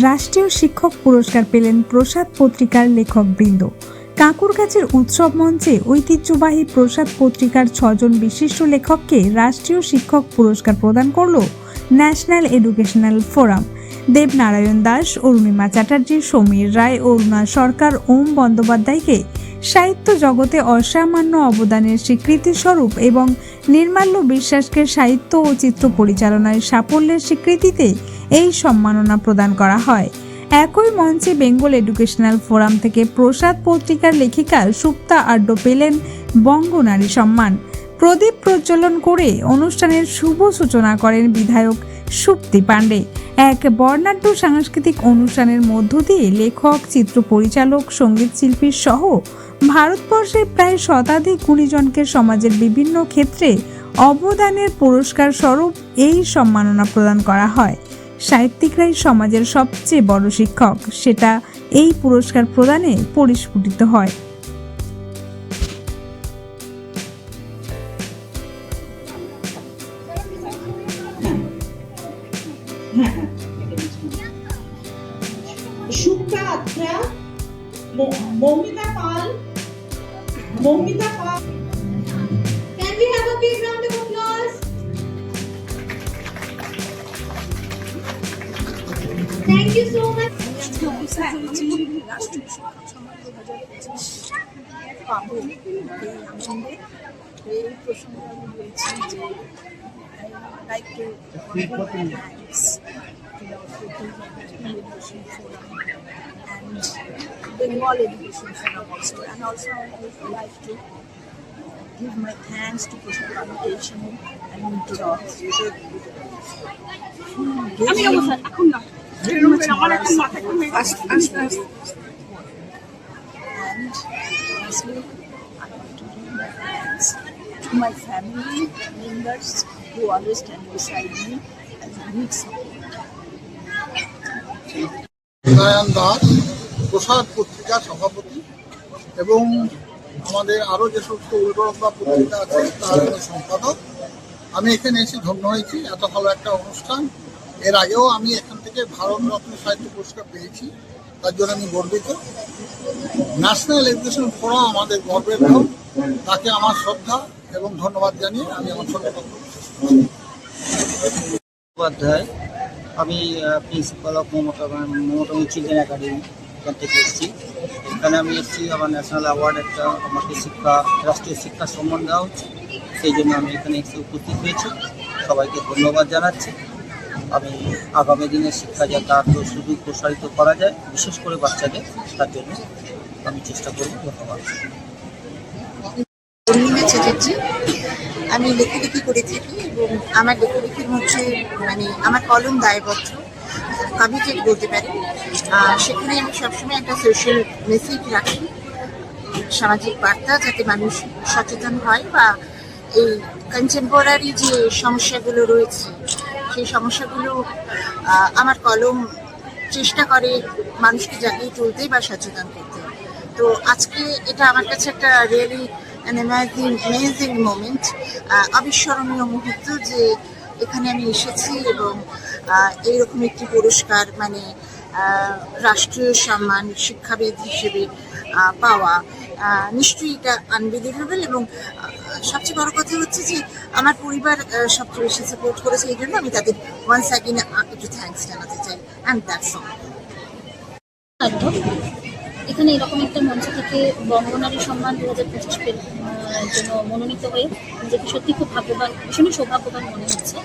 রাষ্ট্রীয় শিক্ষক পুরস্কার পেলেন প্রসাদ পত্রিকার লেখকবৃন্দ। কাঁকুরগাছের উৎসব মঞ্চে ঐতিহ্যবাহী প্রসাদ পত্রিকার 6 জন বিশিষ্ট লেখককে রাষ্ট্রীয় শিক্ষক পুরস্কার প্রদান করল national educational forum. Debnarayan Das, Arunima Chatterjee, Samir Ray, Aruna Sarkar, Om বন্দ্যোপাধ্যায়কে সাহিত্য জগতে অসামান্য অবদানের স্বীকৃতি স্বরূপ এবং নির্মাল্য বিশ্বাসকে সাহিত্য ও চিত্র পরিচালনায় সাফল্যের স্বীকৃতিতে এই সম্মাননা প্রদান করা হয়। একই মঞ্চে বেঙ্গল এডুকেশনাল ফোরাম থেকে প্রসাদ পত্রিকার লেখিকা সুপ্তা আড্ড পেলেন বঙ্গনারী সম্মান। প্রদীপ প্রজ্বলন করে অনুষ্ঠানের শুভ সূচনা করেন বিধায়ক সুপ্তি পাণ্ডে। এক বর্ণাঢ্য সাংস্কৃতিক অনুষ্ঠানের মধ্য দিয়ে লেখক, চিত্র পরিচালক, সঙ্গীত শিল্পী সহ ভারতবর্ষের প্রায় শতাধিক গুণীজনকে সমাজের বিভিন্ন ক্ষেত্রে অবদানের পুরস্কার স্বরূপ এই সম্মাননা প্রদান করা হয়। সাহিত্যিকরাই সমাজের সবচেয়ে বড় শিক্ষক, সেটা এই পুরস্কার প্রদানে পরিস্ফুটিত হয়। Supta আত্রা, Moumita Pal. Can we have a big round of applause? Thank you so much. Bengal Education Forum also, and also I would like to give my thanks to Prashad Publication and to the and lastly, I want to give my thanks to my family members who always stand beside me as a big support. Debnarayan Das, প্রসাদ পত্রিকার সভাপতি এবং আমাদের আরও যে সমস্ত উল্টোরম্বা পত্রিকা আছে তার সম্পাদক। আমি এখানে এসে ধন্য হয়েছি, এত ভালো একটা অনুষ্ঠান। এর আগেও আমি এখান থেকে ভারতরত্ন সাহিত্য পুরস্কার পেয়েছি, তার জন্য আমি গর্বিত। ন্যাশনাল এডুকেশন ফোরাম আমাদের গর্বের নাম, তাকে আমার শ্রদ্ধা এবং ধন্যবাদ জানিয়ে আমি আমার ছোট উপাধ্যায়। আমি principal of Mamata children academy, এখান থেকে এসেছি। এখানে আমি এসেছি আমার ন্যাশনাল অ্যাওয়ার্ড একটা আমাকে রাষ্ট্রীয় শিক্ষা সম্মান দেওয়া হচ্ছে, সেই জন্য আমি এখানে এসে উপস্থিত হয়েছি। সবাইকে ধন্যবাদ জানাচ্ছি। আমি আগামী দিনের শিক্ষা যাতে আরও শুধু প্রসারিত করা যায়, বিশেষ করে বাচ্চাদের, তার জন্য আমি চেষ্টা করব। ধন্যবাদ। অরুণিমা চ্যাটার্জি। আমি লেখালেখি করে থাকি এবং আমার লেখালেখির মধ্যে আমার কলম দায়বদ্ধ, কমিটেড বলতে পারি। সেখানে আমি সবসময় একটা সোশ্যাল মেসেজ রাখি, সামাজিক বার্তা, যাতে মানুষ সচেতন হয় বা এই কন্টেম্পোরারি যে সমস্যাগুলো রয়েছে সেই সমস্যাগুলো আমার কলম চেষ্টা করে মানুষকে জাগিয়ে তুলতে বা সচেতন করতে। তো আজকে এটা আমার কাছে একটা রিয়েলি অ্যামেজিং মোমেন্ট, অবিস্মরণীয় মুহূর্ত যে এখানে আমি এসেছি এবং এইরকম একটি পুরস্কার রাষ্ট্রীয় সম্মান শিক্ষাবিদ হিসেবে পাওয়া নিশ্চয়ই এটা আনবিলিভেবল। এবং সবচেয়ে বড় কথা হচ্ছে যে আমার পরিবার সবচেয়ে বেশি সাপোর্ট করেছে, এই জন্য আমি তাদের ওয়ান্স অ্যাগেন একটু থ্যাঙ্কস জানাতে চাই। And that's all. এখানে এরকম একটা মঞ্চ থেকে বঙ্গনারী সম্মান 2025 জন্য মনোনীত হয়ে নিজেকে সত্যি খুব ভাগ্যবান, ভীষণই সৌভাগ্যবান মনে হচ্ছে।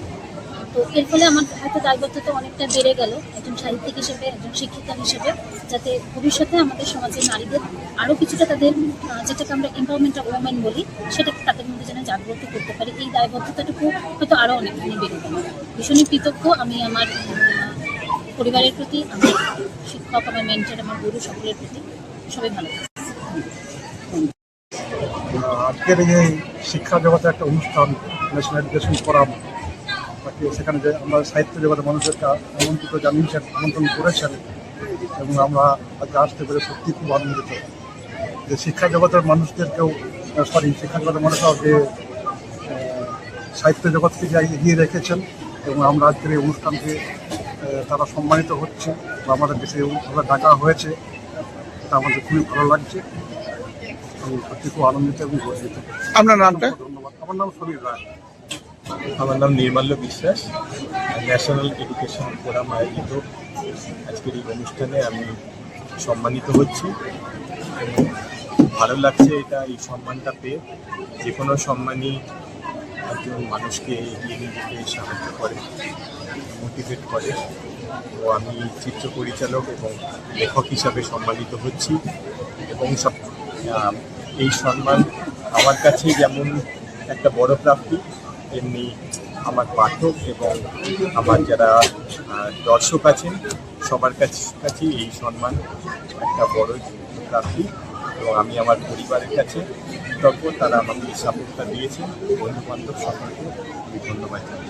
তো এর ফলে আমার হয়তো দায়বদ্ধতা অনেকটা বেড়ে গেল একজন সাহিত্যিক হিসেবে, একজন শিক্ষিকা হিসেবে, যাতে ভবিষ্যতে আমাদের সমাজের নারীদের আরও কিছুটা তাদের যেটাকে আমরা এম্পাওয়ারমেন্ট অফ ওমেন বলি, সেটাকে তাদের মধ্যে যেন জাগ্রত করতে পারি। এই দায়বদ্ধতাটুকু হয়তো আরও অনেকখানি বেড়ে গেল। ভীষণই কৃতজ্ঞ আমি আমার পরিবারের প্রতি, আমার শিক্ষক, আমার মেন্টর, আমার গুরু সকলের প্রতি। সবাই ভালো। আজকের এই শিক্ষা জগতে একটা অনুষ্ঠান ন্যাশনাল এডুকেশন ফোরাম, সেখানে যে আমরা সাহিত্য জগতের মানুষদেরকে আমন্ত্রণ করেছেন এবং আমরা আজকে আসতে পেরে সত্যি খুব আনন্দিত যে শিক্ষা জগতের মানুষদেরকেও শিক্ষা জগতের মানুষরাও যে সাহিত্য জগৎকে যে এগিয়ে রেখেছেন এবং আমরা আজকের এই অনুষ্ঠানকে তারা সম্মানিত হচ্ছে বা আমাদেরকে সেইভাবে ডাকা হয়েছে, তা আমাদের খুবই ভালো লাগছে। আমি সত্যি খুব আনন্দিত এবং গর্বিত। আপনার নামটা? ধন্যবাদ। আমার নাম সমীর রায়। আমার নাম নির্মাল্য বিশ্বাস। ন্যাশনাল এডুকেশন ফোরাম আয়োজিত আজকের এই অনুষ্ঠানে আমি সম্মানিত হচ্ছি। ভালো লাগছে এই সম্মানটা পেয়ে। যে কোনো সম্মানই একজন মানুষকে এগিয়ে নিয়ে যেতে সাহায্য করে, মোটিভেট করে। তো আমি চিত্র পরিচালক এবং লেখক হিসাবে সম্মানিত হচ্ছি এবং এই সম্মান আমার কাছে যেমন একটা বড় প্রাপ্তি, এমনি আমার পাঠক এবং আমার যারা দর্শক আছেন সবার কাছে এই সম্মান একটা বড় প্রাপ্তি। এবং আমি আমার পরিবারের কাছে কৃতজ্ঞ, তারা আমাকে এই সাপোর্টটা দিয়েছেন। বন্ধু বান্ধব সকলকে আমি ধন্যবাদ জানাই।